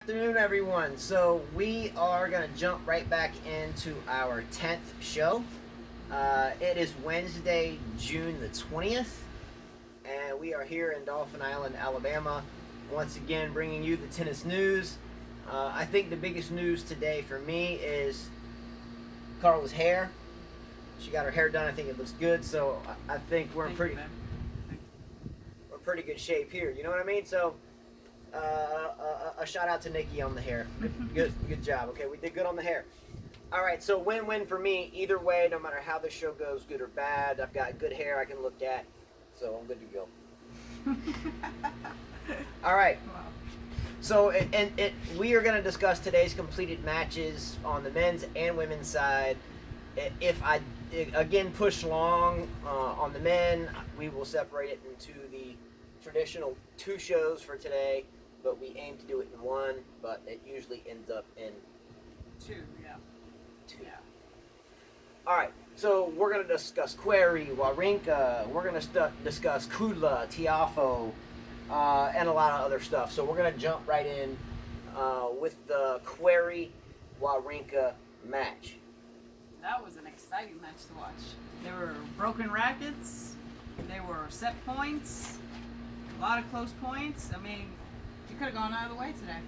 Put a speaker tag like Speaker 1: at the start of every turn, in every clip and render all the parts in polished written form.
Speaker 1: afternoon, everyone. So we are going to jump right back into our 10th show. It is Wednesday, June the 20th, and we are here in Dauphin Island, Alabama, once again bringing you the tennis news. I think the biggest news today for me is Carla's hair. She got her hair done. I think it looks good, so I think we're in pretty good shape here. You know what I mean? So a shout out to Nikki on the hair. Good job. Okay, we did good on the hair. All right, so win-win for me. Either way, no matter how the show goes, good or bad, I've got good hair I can look at, so I'm good to go. All right.
Speaker 2: Wow.
Speaker 1: So we are going to discuss today's completed matches on the men's and women's side. If I again push long on the men, we will separate it into the traditional 2 shows for today, but we aim to do it in 1, but it usually ends up in
Speaker 2: 2, yeah.
Speaker 1: 2.
Speaker 2: Yeah.
Speaker 1: All right, so we're going to discuss Querrey, Wawrinka, we're going to discuss Kudla, Tiafoe, and a lot of other stuff. So we're going to jump right in with the Querrey-Wawrinka match.
Speaker 2: That was an exciting match to watch. There were broken rackets, there were set points, a lot of close points. I mean, you could have gone either way today.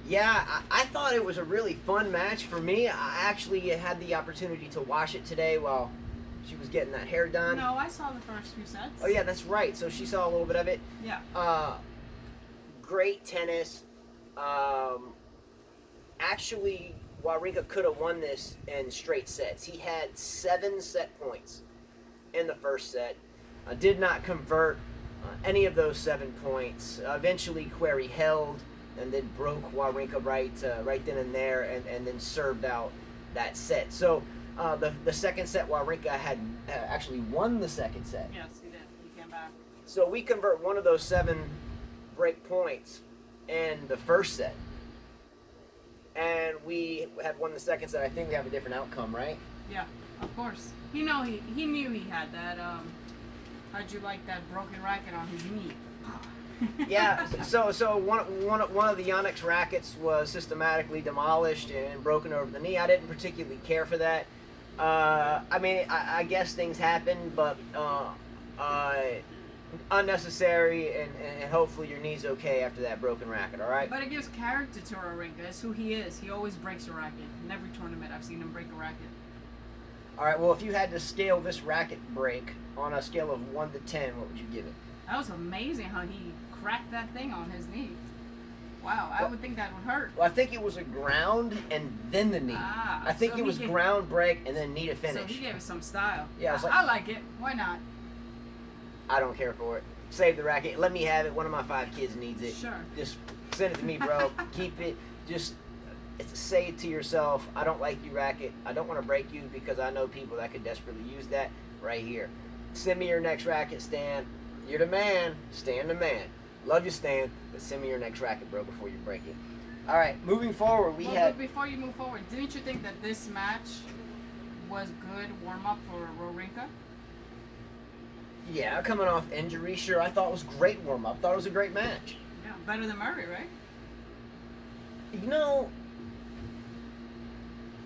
Speaker 1: Yeah, I thought it was a really fun match for me. I actually had the opportunity to watch it today while she was getting that hair done.
Speaker 2: No, I saw the first few sets.
Speaker 1: Oh yeah, that's right. So she saw a little bit of it.
Speaker 2: Yeah.
Speaker 1: Great tennis. Actually, Wawrinka could have won this in straight sets. He had 7 set points in the first set. Did not convert any of those 7 points. Eventually, Querrey held and then broke Wawrinka right then and there, and then served out that set. So the second set, Wawrinka had actually won the second set.
Speaker 2: Yes, he did. He came back.
Speaker 1: So we convert one of those 7 break points in the first set, and we had won the second set. I think we have a different outcome, right?
Speaker 2: Yeah, of course. He knew he had that. How'd you like that broken racket on his knee?
Speaker 1: Yeah. So one of the Yonex rackets was systematically demolished and broken over the knee. I didn't particularly care for that. I mean, I guess things happen, but unnecessary, and hopefully your knee's okay after that broken racket. All right.
Speaker 2: But it gives character to Wawrinka. That's who he is. He always breaks a racket. In every tournament, I've seen him break a racket.
Speaker 1: All right. Well, if you had to scale this racket break on a scale of 1 to 10, what would you give it?
Speaker 2: That was amazing how he cracked that thing on his knee. Wow, I would think that would hurt.
Speaker 1: Well, I think it was a ground and then the knee. I think it was ground break and then knee to finish.
Speaker 2: So he gave it some style.
Speaker 1: Yeah,
Speaker 2: I like it. Why not?
Speaker 1: I don't care for it. Save the racket. Let me have it. One of my 5 kids needs it.
Speaker 2: Sure.
Speaker 1: Just send it to me, bro. Keep it. Just say it to yourself. I don't like you, racket. I don't want to break you because I know people that could desperately use that right here. Send me your next racket, Stan. You're the man. Stan the man. Love you, Stan, but send me your next racket, bro, before you break it. All right, moving forward,
Speaker 2: But before you move forward, didn't you think that this match was good warm-up for Wawrinka?
Speaker 1: Yeah, coming off injury, sure. I thought it was great warm-up. Thought it was a great match.
Speaker 2: Yeah, better than Murray, right?
Speaker 1: You know,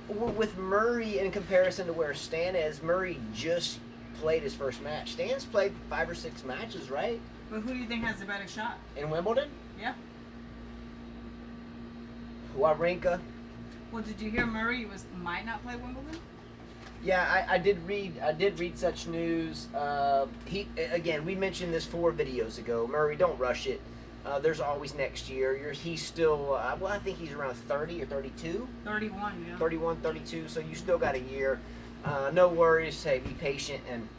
Speaker 1: with Murray in comparison to where Stan is, Murray just played his first match. Stan's played 5 or 6 matches, right?
Speaker 2: But who do you think has the better shot?
Speaker 1: In Wimbledon?
Speaker 2: Yeah.
Speaker 1: Wawrinka.
Speaker 2: Well, did you hear Murray might not play Wimbledon?
Speaker 1: Yeah, I did read such news. Again, we mentioned this 4 videos ago. Murray, don't rush it. There's always next year. He's still, I think he's around 30 or 32?
Speaker 2: 31, yeah.
Speaker 1: 31, 32, so you still got a year. No worries. Hey, be patient, and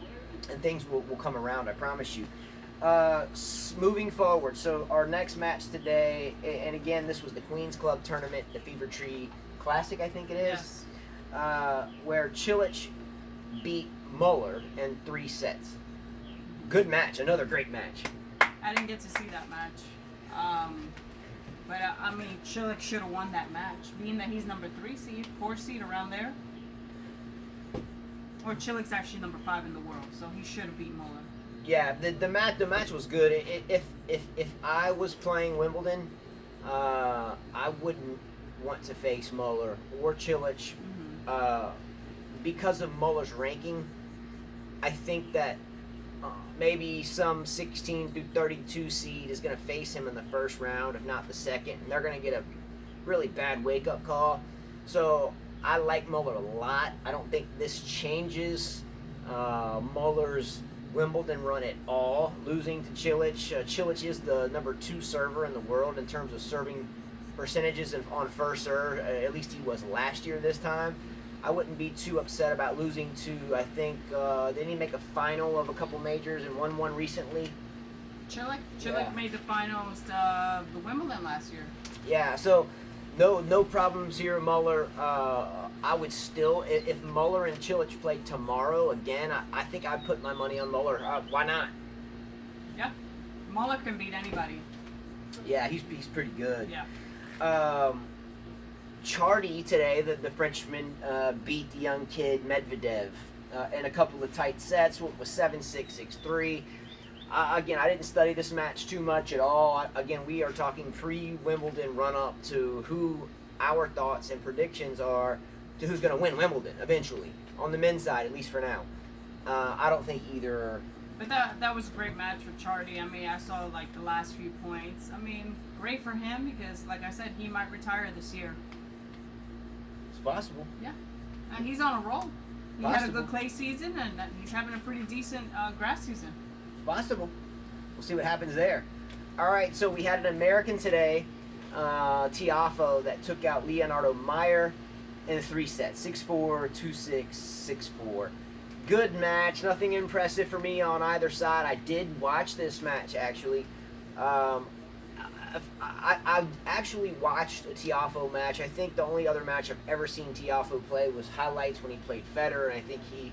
Speaker 1: things will come around, I promise you. Moving forward, so our next match today, and again, this was the Queen's Club tournament, the Fever Tree Classic, I think it is,
Speaker 2: Yes.
Speaker 1: where Cilic beat Muller in 3 sets. Good match, another great match.
Speaker 2: I didn't get to see that match. But I mean, Cilic should have won that match, being that he's number 3 seed, 4 seed, around there. Or Cilic's actually number 5 in the world, so he should have beat Muller.
Speaker 1: Yeah, the match was good. If I was playing Wimbledon, I wouldn't want to face Muller or Cilic because of Muller's ranking. I think that maybe some 16 through 32 seed is going to face him in the first round, if not the second, and they're going to get a really bad wake-up call. So I like Muller a lot. I don't think this changes Muller's Wimbledon run at all, losing to Cilic. Cilic is the number 2 server in the world in terms of serving percentages on first serve. At least he was last year this time. I wouldn't be too upset about losing to, I think, didn't he make a final of a couple majors and won one recently?
Speaker 2: Cilic made the finals of the Wimbledon last year.
Speaker 1: Yeah, so no problems here, Muller. I would still, if Muller and Cilic played tomorrow again, I think I'd put my money on Muller. Why not?
Speaker 2: Yeah, Muller can beat anybody.
Speaker 1: Yeah, he's pretty good.
Speaker 2: Yeah.
Speaker 1: Chardy today, the Frenchman, beat the young kid Medvedev in a couple of tight sets. It was 7-6, 6-3. Again, I didn't study this match too much at all. Again, we are talking pre-Wimbledon run-up to who our thoughts and predictions are to who's going to win Wimbledon eventually, on the men's side, at least for now. I don't think either.
Speaker 2: But that was a great match for Chardy. I mean, I saw like the last few points. I mean, great for him because, like I said, he might retire this year.
Speaker 1: It's possible.
Speaker 2: Yeah, and he's on a roll. He had a good clay season, and he's having a pretty decent grass season.
Speaker 1: It's possible. We'll see what happens there. All right, so we had an American today, Tiafoe, that took out Leonardo Meyer in 3 sets, 6-4, 2-6, 6-4. Good match. Nothing impressive for me on either side. I did watch this match, actually. I actually watched a Tiafoe match. I think the only other match I've ever seen Tiafoe play was highlights when he played Federer, and I think he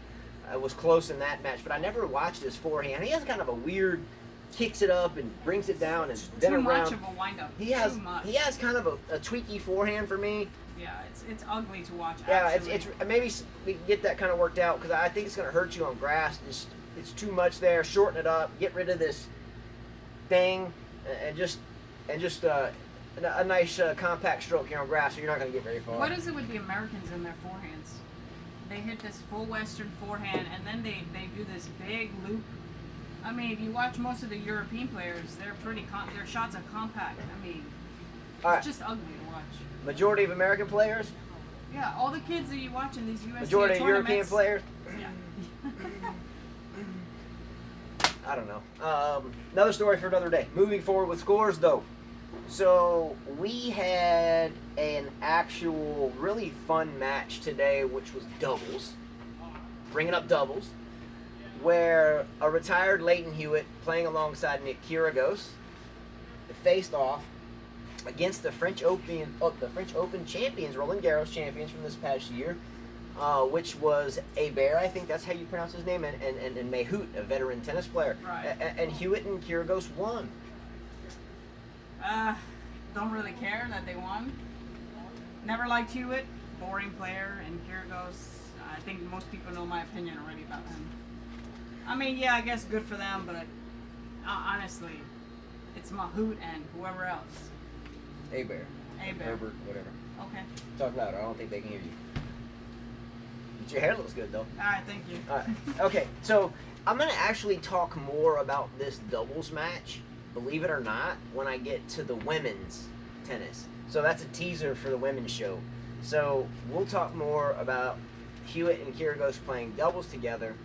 Speaker 1: was close in that match. But I never watched his forehand. He has kind of a weird, kicks it up and brings it down and then around.
Speaker 2: Too much of a wind-up.
Speaker 1: He has kind of a tweaky forehand for me.
Speaker 2: Yeah, it's ugly to watch.
Speaker 1: Yeah,
Speaker 2: actually.
Speaker 1: it's maybe we can get that kind of worked out because I think it's going to hurt you on grass. It's too much there. Shorten it up. Get rid of this thing, and just a nice compact stroke here on grass, so you're not going to get very far.
Speaker 2: What is it with the Americans and their forehands? They hit this full Western forehand, and then they do this big loop. I mean, if you watch most of the European players, they're their shots are compact. I mean, it's just ugly to watch.
Speaker 1: Majority of American players?
Speaker 2: Yeah, all the kids that you watch in these USTA
Speaker 1: Majority of
Speaker 2: tournaments.
Speaker 1: European players?
Speaker 2: Yeah.
Speaker 1: I don't know. Another story for another day. Moving forward with scores, though. So we had an actual really fun match today, which was doubles. Bringing up doubles. Where a retired Leighton Hewitt playing alongside Nick Kyrgios faced off against the French Open champions, Roland Garros champions from this past year, which was Hebert, I think that's how you pronounce his name, and Mahut, a veteran tennis player.
Speaker 2: Right.
Speaker 1: And Hewitt and Kyrgios won.
Speaker 2: Don't really care that they won. Never liked Hewitt, boring player, and Kyrgios, I think most people know my opinion already about him. I mean, yeah, I guess good for them, but honestly, it's Mahut and whoever else.
Speaker 1: Hebert. Herbert, whatever.
Speaker 2: Okay.
Speaker 1: Talk louder. I don't think they can hear you. But your hair looks good, though.
Speaker 2: All right, thank you.
Speaker 1: All right. Okay, so I'm going to actually talk more about this doubles match, believe it or not, when I get to the women's tennis. So that's a teaser for the women's show. So we'll talk more about Hewitt and Kyrgios playing doubles together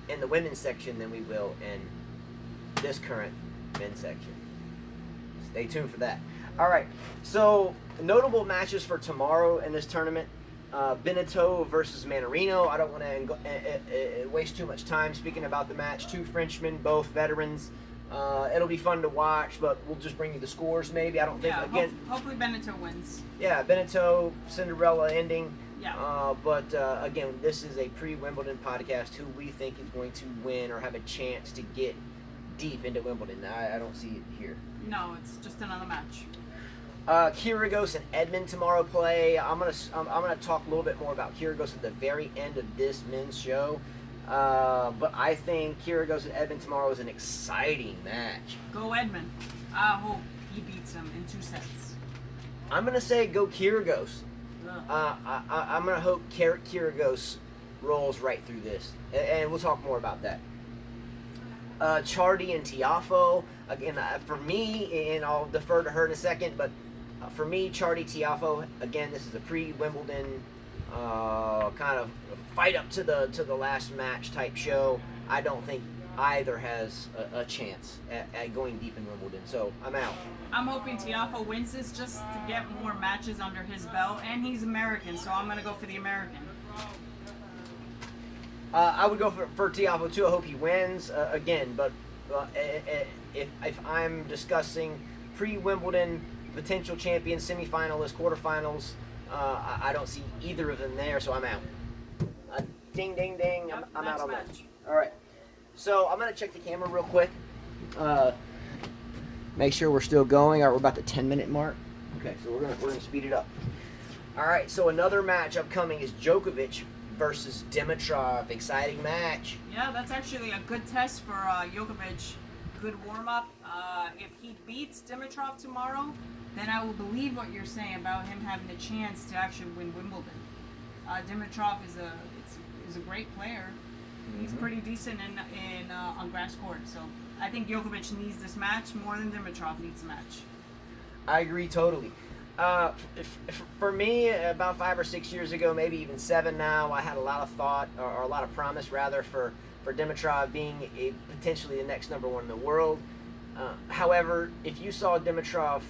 Speaker 1: in the women's section than we will in this current men's section. Stay tuned for that. All right, so notable matches for tomorrow in this tournament. Benito versus Manarino. I don't want to waste too much time speaking about the match. 2 Frenchmen, both veterans. It'll be fun to watch, but we'll just bring you the scores maybe. I don't think, again...
Speaker 2: hopefully Benito wins.
Speaker 1: Yeah, Benito, Cinderella ending.
Speaker 2: Yeah.
Speaker 1: But again, this is a pre-Wimbledon podcast. Who we think is going to win or have a chance to get deep into Wimbledon. I don't see it here.
Speaker 2: No, it's just another match.
Speaker 1: Kyrgios and Edmund tomorrow play. I'm gonna talk a little bit more about Kyrgios at the very end of this men's show. But I think Kyrgios and Edmund tomorrow is an exciting match.
Speaker 2: Go Edmund. I hope he beats him in 2 sets.
Speaker 1: I'm gonna say go Kyrgios.
Speaker 2: Ugh.
Speaker 1: I'm gonna hope Kyrgios rolls right through this, and we'll talk more about that. Chardy and Tiafoe again for me, and I'll defer to her in a second. But for me, Chardy Tiafoe again. This is a pre-Wimbledon kind of fight up to the last match type show. I don't think either has a chance at going deep in Wimbledon, so I'm out.
Speaker 2: I'm hoping Tiafoe wins this just to get more matches under his belt, and he's American, so I'm going to go for the American.
Speaker 1: I would go for Tiafoe too. I hope he wins again, but if I'm discussing pre-Wimbledon potential champions, semifinalists, quarterfinals, I don't see either of them there, so I'm out. Ding, ding, ding.
Speaker 2: Yep,
Speaker 1: I'm out on that.
Speaker 2: match.
Speaker 1: All right. So I'm going to check the camera real quick. Make sure we're still going. All right, we're about the 10-minute mark. Okay, so we're gonna speed it up. All right, so another match upcoming is Djokovic versus Dimitrov. Exciting match.
Speaker 2: Yeah, that's actually a good test for Djokovic. Good warm-up. If he beats Dimitrov tomorrow, then I will believe what you're saying about him having a chance to actually win Wimbledon. Dimitrov is a great player. He's pretty decent in on grass court, so I think Djokovic needs this match more than Dimitrov needs the match.
Speaker 1: I agree totally. For me, about 5 or 6 years ago, maybe even 7 now, I had a lot of thought, or a lot of promise rather, for Dimitrov being potentially the next #1 in the world. However, if you saw Dimitrov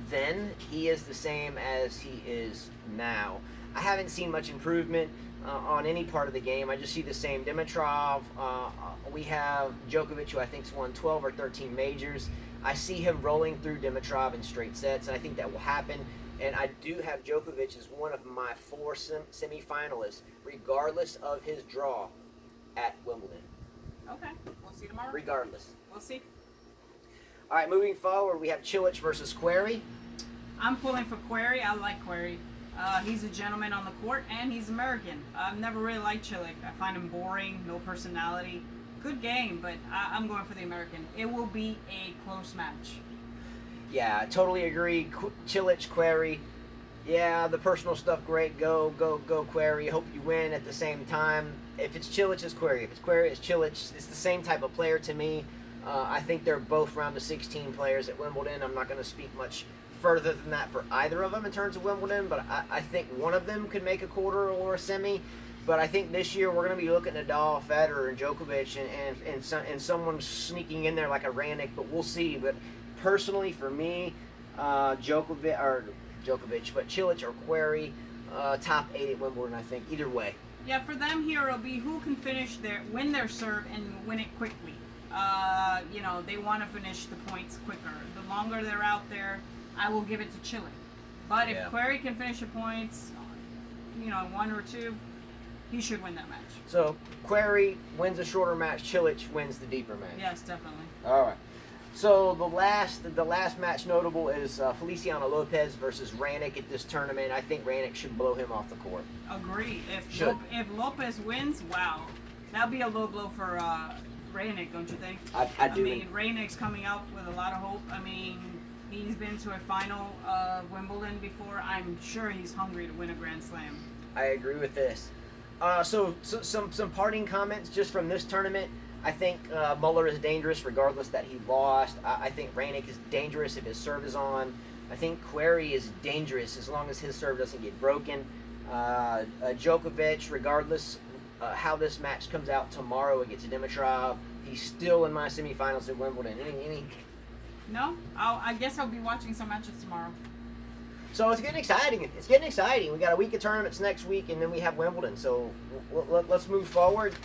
Speaker 1: then, he is the same as he is now. I haven't seen much improvement on any part of the game. I just see the same Dimitrov. We have Djokovic, who I think's won 12 or 13 majors. I see him rolling through Dimitrov in straight sets, and I think that will happen. And I do have Djokovic as one of my 4 semifinalists, regardless of his draw at Wimbledon.
Speaker 2: Okay, we'll see tomorrow.
Speaker 1: Regardless.
Speaker 2: We'll see.
Speaker 1: All right, moving forward, we have Cilic versus Querrey.
Speaker 2: I'm pulling for Querrey. I like Querrey. He's a gentleman on the court, and he's American. I've never really liked Cilic. I find him boring, no personality. Good game, but I'm going for the American. It will be a close match.
Speaker 1: Yeah, I totally agree. Cilic, Querrey. Yeah, the personal stuff, great. Go, Querrey. Hope you win at the same time. If it's Cilic, it's Querrey. If it's Querrey, it's Cilic. It's the same type of player to me. I think they're both round of 16 players at Wimbledon. I'm not going to speak much further than that for either of them in terms of Wimbledon, but I think one of them could make a quarter or a semi. But I think this year we're going to be looking at Nadal, Federer, and Djokovic, and someone sneaking in there like a Raonic, but we'll see. But personally, for me, Djokovic, but Cilic or Querrey, top 8 at Wimbledon, I think, either way.
Speaker 2: Yeah, for them here, it'll be who can win their serve and win it quickly. They want to finish the points quicker. The longer they're out there, I will give it to Cilic. But if Querrey can finish the points, 1 or 2, he should win that match.
Speaker 1: So Querrey wins a shorter match. Cilic wins the deeper match.
Speaker 2: Yes, definitely.
Speaker 1: All right. So the last match notable is Feliciano Lopez versus Raonic at this tournament. I think Raonic should blow him off the court.
Speaker 2: Agree. If Lopez wins, wow, that'll be a low blow for Raonic, don't you think?
Speaker 1: I do.
Speaker 2: I mean, Raonic's coming out with a lot of hope. I mean, he's been to a final of Wimbledon before. I'm sure he's hungry to win a Grand Slam.
Speaker 1: I agree with this. So some parting comments just from this tournament. I think Muller is dangerous regardless that he lost. I think Raonic is dangerous if his serve is on. I think Querrey is dangerous as long as his serve doesn't get broken. Djokovic, regardless how this match comes out tomorrow against Dimitrov, he's still in my semifinals at Wimbledon.
Speaker 2: No? I guess I'll be watching some matches tomorrow.
Speaker 1: So it's getting exciting. We got a week of tournaments next week, and then we have Wimbledon. So let's move forward.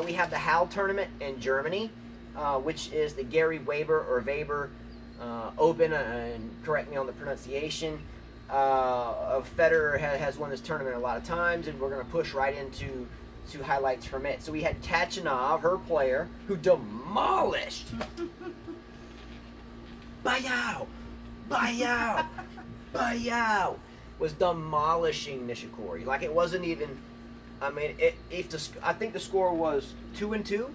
Speaker 1: We have the Halle tournament in Germany, which is the Gary Weber Open, and correct me on the pronunciation. Federer has won this tournament a lot of times, and we're going to push right into highlights from it. So we had Kachanov, her player, who demolished Bayou was demolishing Nishikori. Like, it wasn't even. I mean, I think the score was 2-2.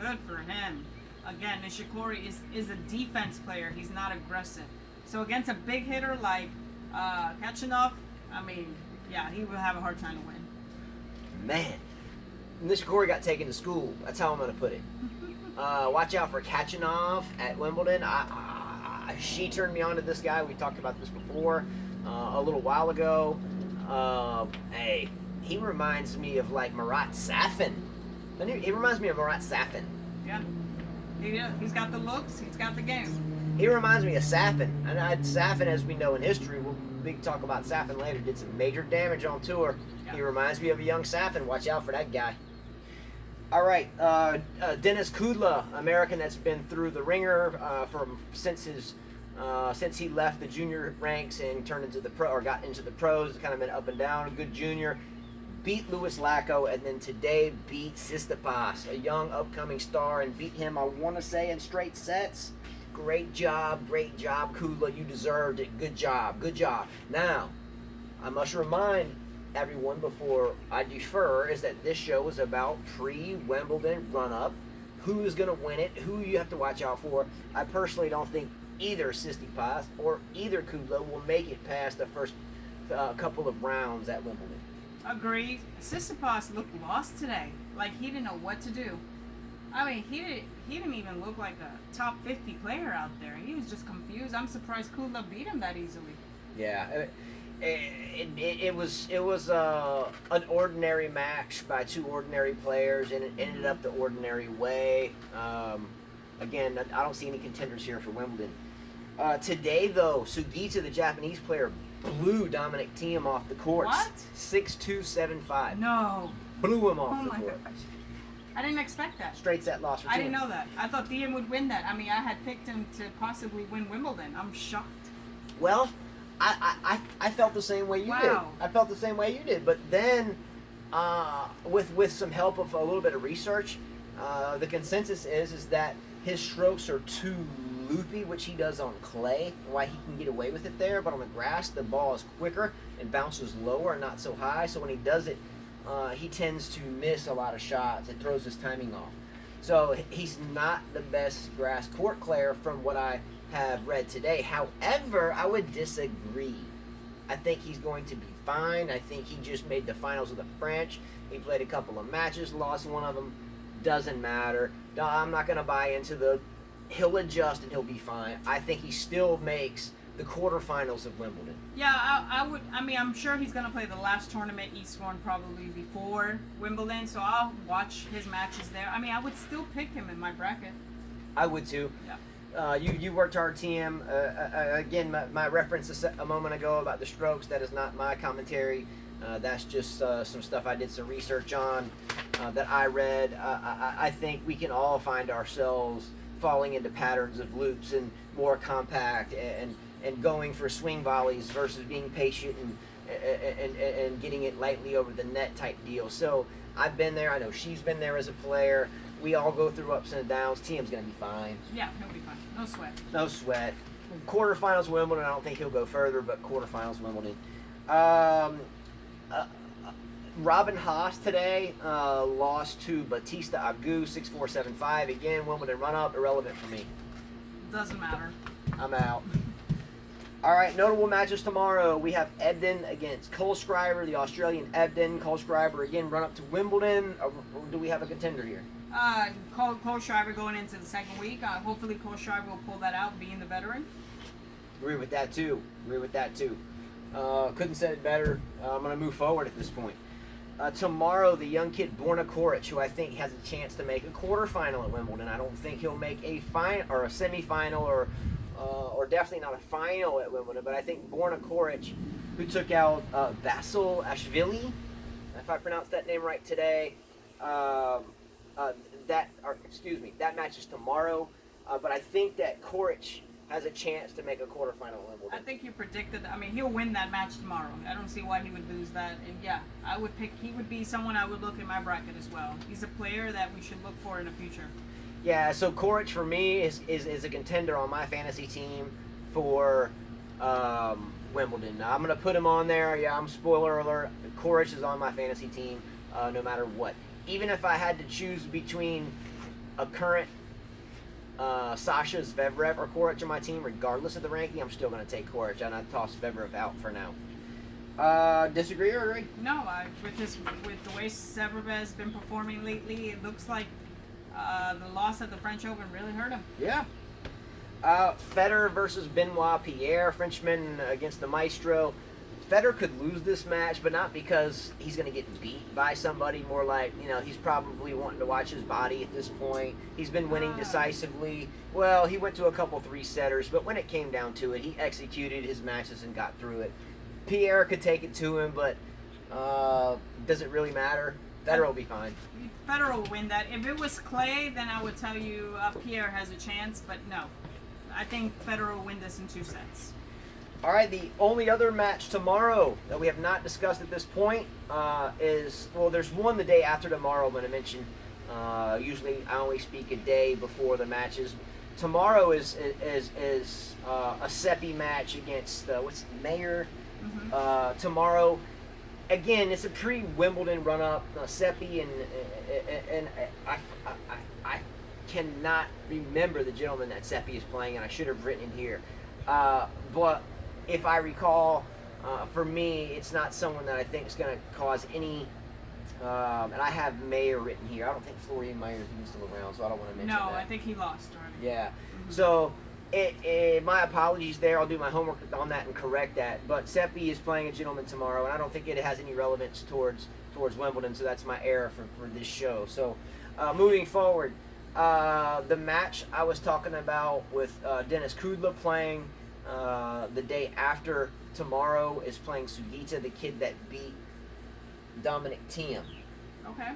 Speaker 2: Good for him. Again, Nishikori is a defense player. He's not aggressive. So against a big hitter like Kachanov, I mean, yeah, he will have a hard time to win.
Speaker 1: Man, Nishikori got taken to school. That's how I'm going to put it. Watch out for Kachanov at Wimbledon. She turned me on to this guy. We talked about this before a little while ago. Hey, he reminds me of like Marat Safin. He reminds me of Marat Safin.
Speaker 2: Yeah. He's got the looks. He's got the game.
Speaker 1: He reminds me of Safin. And Safin, as we know in history, we'll talk about Safin later, did some major damage on tour. Yeah. He reminds me of a young Safin. Watch out for that guy. All right, Denis Kudla, American that's been through the ringer since he left the junior ranks and turned into the pro or got into the pros. Kind of been up and down. A good junior. Beat Louis Lacko, and then today beat Tsitsipas, a young upcoming star, and beat him, I want to say, in straight sets. Great job, Kudla. You deserved it. Good job. Now, I must remind everyone before I defer is that this show is about pre-Wimbledon run-up. Who is going to win it? Who you have to watch out for. I personally don't think either Tsitsipas or either Kudla will make it past the first couple of rounds at Wimbledon.
Speaker 2: Agreed. Tsitsipas looked lost today. Like he didn't know what to do. I mean, he didn't even look like a top 50 player out there. He was just confused. I'm surprised Kudla beat him that easily.
Speaker 1: Yeah, it was an ordinary match by two ordinary players, and it ended up the ordinary way. Again, I don't see any contenders here for Wimbledon. Today, though, Sugita, the Japanese player, blew Dominic Thiem off the court.
Speaker 2: What?
Speaker 1: 6-2, 7-5.
Speaker 2: No.
Speaker 1: Blew him off the
Speaker 2: my
Speaker 1: court.
Speaker 2: gosh. I didn't expect that.
Speaker 1: Straight set loss for Thiem.
Speaker 2: I didn't know that. I thought Thiem would win that. I mean, I had picked him to possibly win Wimbledon. I'm shocked.
Speaker 1: Well, I felt the same way you did. I felt the same way you did. But then, with some help of a little bit of research, the consensus is that his strokes are too loopy, which he does on clay, why he can get away with it there. But on the grass, the ball is quicker and bounces lower and not so high. So when he does it, he tends to miss a lot of shots. It throws his timing off. So he's not the best grass court player from what I have read today. However, I would disagree. I think he's going to be fine. I think he just made the finals of the French. He played a couple of matches, lost one of them. Doesn't matter. No, I'm not going to buy into the he'll adjust and he'll be fine. I think he still makes the quarterfinals of Wimbledon.
Speaker 2: Yeah, I would. I mean, I'm sure he's going to play the last tournament Eastbourne probably before Wimbledon, so I'll watch his matches there. I mean, I would still pick him in my bracket.
Speaker 1: I would too.
Speaker 2: Yeah.
Speaker 1: You worked hard, Thiem. Again, my reference a moment ago about the strokes, that is not my commentary. That's just some stuff I did some research on that I read. I think we can all find ourselves falling into patterns of loops and more compact and going for swing volleys versus being patient and getting it lightly over the net type deal. So I've been there. I know she's been there as a player. We all go through ups and downs. Thiem's going to be fine.
Speaker 2: Yeah, he'll be fine. No sweat.
Speaker 1: No sweat. Quarterfinals Wimbledon. I don't think he'll go further, but quarterfinals Wimbledon. Robin Haas today lost to Batista Agut 6-4, 7-5. Again, Wimbledon run-up, irrelevant for me.
Speaker 2: Doesn't matter.
Speaker 1: I'm out. All right, notable matches tomorrow. We have Ebden against Kohlschreiber, the Australian Ebden. Kohlschreiber again run up to Wimbledon. Or do we have a contender here?
Speaker 2: Kohlschreiber going into the second week. Hopefully Kohlschreiber will pull that out, being the veteran.
Speaker 1: Agree with that too. Couldn't say it better. I'm going to move forward at this point. Tomorrow, the young kid Borna Coric, who I think has a chance to make a quarterfinal at Wimbledon. I don't think he'll make a final or a semifinal or definitely not a final at Wimbledon. But I think Borna Coric, who took out Vasil Ashvili, if I pronounced that name right today, that match is tomorrow. But I think that Coric has a chance to make a quarterfinal at Wimbledon.
Speaker 2: I think you predicted. I mean, he'll win that match tomorrow. I don't see why he would lose that. And yeah, I would pick. He would be someone I would look in my bracket as well. He's a player that we should look for in the future.
Speaker 1: Yeah. So Coric for me is a contender on my fantasy team for Wimbledon. Now, I'm gonna put him on there. Yeah, I'm spoiler alert. Coric is on my fantasy team no matter what. Even if I had to choose between a current Sasha Zverev or Coric on my team, regardless of the ranking, I'm still going to take Coric, and I'd toss Zverev out for now. Disagree or agree?
Speaker 2: No, with the way Zverev has been performing lately, it looks like the loss at the French Open really hurt him.
Speaker 1: Yeah. Federer versus Benoit Pierre, Frenchman against the Maestro. Federer could lose this match, but not because he's going to get beat by somebody. More like, he's probably wanting to watch his body at this point. He's been winning decisively. Well, he went to a couple three-setters, but when it came down to it, he executed his matches and got through it. Pierre could take it to him, but does it really matter? Federer will be fine.
Speaker 2: Federer will win that. If it was Clay, then I would tell you Pierre has a chance, but no. I think Federer will win this in 2 sets.
Speaker 1: All right, the only other match tomorrow that we have not discussed at this point is, well, there's one the day after tomorrow I'm going to mention. Usually I only speak a day before the matches. Tomorrow is a Seppi match against, Mayer?
Speaker 2: Mm-hmm.
Speaker 1: Tomorrow, again, it's a pre-Wimbledon run-up. Seppi and I cannot remember the gentleman that Seppi is playing, and I should have written in here. But if I recall, for me, it's not someone that I think is going to cause any. And I have Mayer written here. I don't think Florian Mayer is still around, so I don't want to mention that.
Speaker 2: No, I think he lost already.
Speaker 1: Yeah.
Speaker 2: Mm-hmm.
Speaker 1: So, my apologies there. I'll do my homework on that and correct that. But Seppi is playing a gentleman tomorrow, and I don't think it has any relevance towards Wimbledon, so that's my error for this show. So, moving forward, the match I was talking about with Dennis Kudla playing the day after tomorrow is playing Sugita, the kid that beat Dominic Thiem.
Speaker 2: Okay.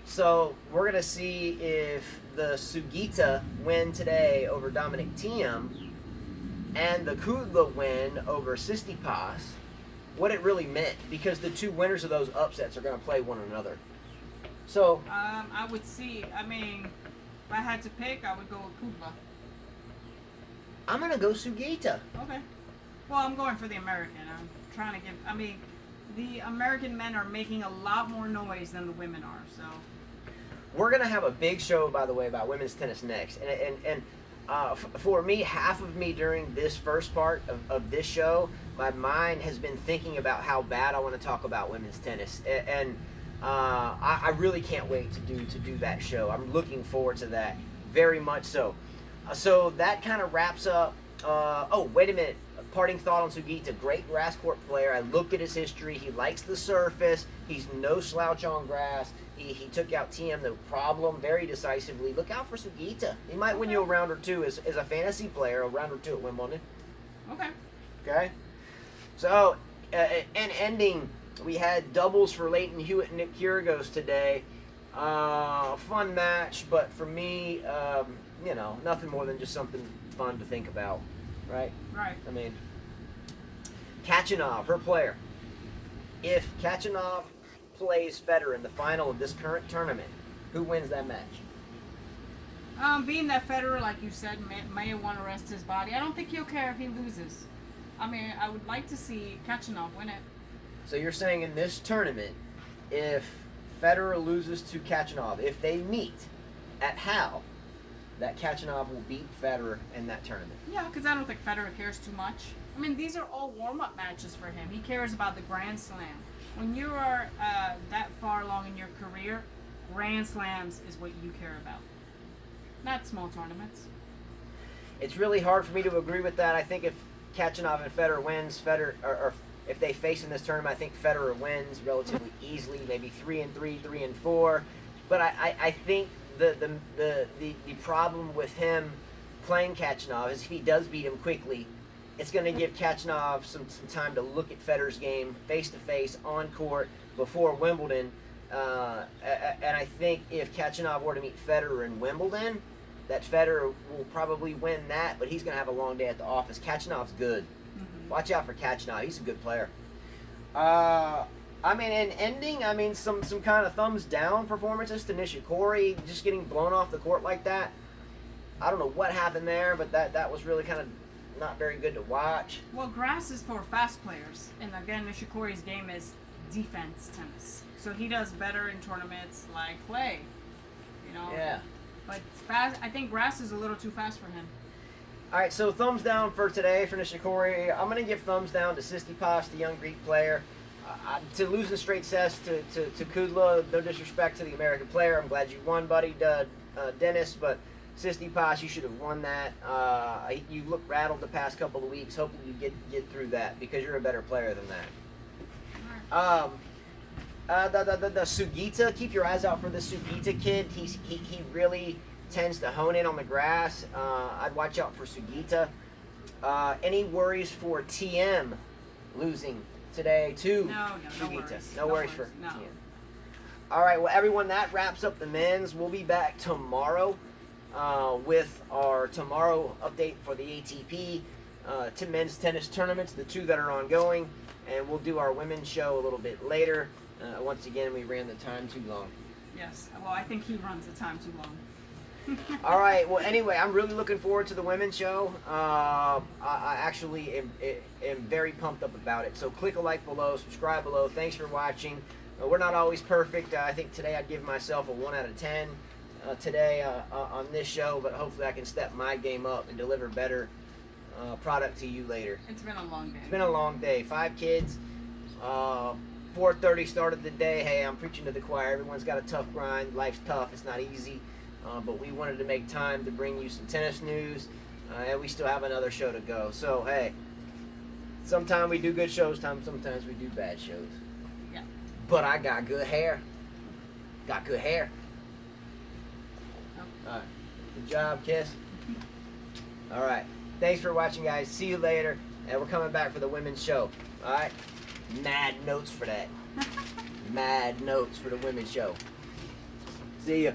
Speaker 1: So we're going to see if the Sugita win today over Dominic Thiem and the Kudla win over Tsitsipas, what it really meant, because the two winners of those upsets are going to play one another. So
Speaker 2: I would see. I mean, if I had to pick, I would go with Kudla.
Speaker 1: I'm going to go Sugita.
Speaker 2: Okay. Well, I'm going for the American. I'm trying to give. I mean, the American men are making a lot more noise than the women are. So.
Speaker 1: We're going to have a big show, by the way, about women's tennis next. And for me, half of me during this first part of this show, my mind has been thinking about how bad I want to talk about women's tennis. And I really can't wait to do that show. I'm looking forward to that very much so. So that kind of wraps up. Oh, wait a minute. Parting thought on Sugita. Great grass court player. I looked at his history. He likes the surface. He's no slouch on grass. He took out Thiem, the problem, very decisively. Look out for Sugita. He might win you a round or two as a fantasy player, a round or two at Wimbledon.
Speaker 2: Okay.
Speaker 1: Okay. So, and ending, we had doubles for Leighton Hewitt and Nick Kyrgios today. Fun match, but for me, nothing more than just something fun to think about, right?
Speaker 2: Right.
Speaker 1: I mean, Kachanov, her player. If Kachanov plays Federer in the final of this current tournament, who wins that match?
Speaker 2: Being that Federer, like you said, may want to rest his body, I don't think he'll care if he loses. I mean, I would like to see Kachanov win it.
Speaker 1: So you're saying in this tournament, if Federer loses to Kachanov, if they meet at Hal, that Kachanov will beat Federer in that tournament?
Speaker 2: Yeah, because I don't think Federer cares too much. I mean, these are all warm-up matches for him. He cares about the Grand Slam. When you are that far along in your career, Grand Slams is what you care about, not small tournaments.
Speaker 1: It's really hard for me to agree with that. I think if Kachanov and Federer wins, or if they face in this tournament, I think Federer wins relatively easily, maybe 3-3, 3-4. But I think the problem with him playing Kachanov is if he does beat him quickly, it's going to give Kachanov some time to look at Federer's game face-to-face on court before Wimbledon. And I think if Kachanov were to meet Federer in Wimbledon, that Federer will probably win that, but he's going to have a long day at the office. Kachanov's good. Mm-hmm. Watch out for Kachanov. He's a good player. I mean, in ending, some kind of thumbs down performances to Nishikori, just getting blown off the court like that. I don't know what happened there, but that was really kind of not very good to watch.
Speaker 2: Well, grass is for fast players, and again, Nishikori's game is defense tennis, so he does better in tournaments like clay.
Speaker 1: Yeah.
Speaker 2: But fast. I think grass is a little too fast for him.
Speaker 1: All right, so thumbs down for today for Nishikori. I'm going to give thumbs down to Tsitsipas, the young Greek player. To losing straight sets to Kudla, no disrespect to the American player. I'm glad you won, buddy, Dennis, but Tsitsipas, you should have won that. You looked rattled the past couple of weeks. Hopefully you get through that because you're a better player than that. The Sugita, keep your eyes out for the Sugita kid. He really tends to hone in on the grass. I'd watch out for Sugita. Any worries for TM losing today to Sugita? No worries for TM. All right, well, everyone, that wraps up the men's. We'll be back tomorrow with our tomorrow update for the ATP men's tennis tournaments, the two that are ongoing, and we'll do our women's show a little bit later. Once again, we ran the time too long.
Speaker 2: Yes, well, I think he runs the time too long.
Speaker 1: All right. Well, anyway, I'm really looking forward to the women's show. I actually am very pumped up about it. So click a like below, subscribe below. Thanks for watching. We're not always perfect. I think today I'd give myself a 1 out of 10 today on this show, but hopefully I can step my game up and deliver better product to you later.
Speaker 2: It's been a long day.
Speaker 1: It's been a long day. 5 kids. 4:30 started the day. Hey, I'm preaching to the choir. Everyone's got a tough grind. Life's tough. It's not easy. But we wanted to make time to bring you some tennis news, and we still have another show to go. So, hey, sometimes we do good shows, sometimes we do bad shows.
Speaker 2: Yeah.
Speaker 1: But I got good hair. Got good hair.
Speaker 2: Oh.
Speaker 1: All right. Good job, Kiss. All right. Thanks for watching, guys. See you later. And we're coming back for the women's show. All right? Mad notes for that. Mad notes for the women's show. See ya.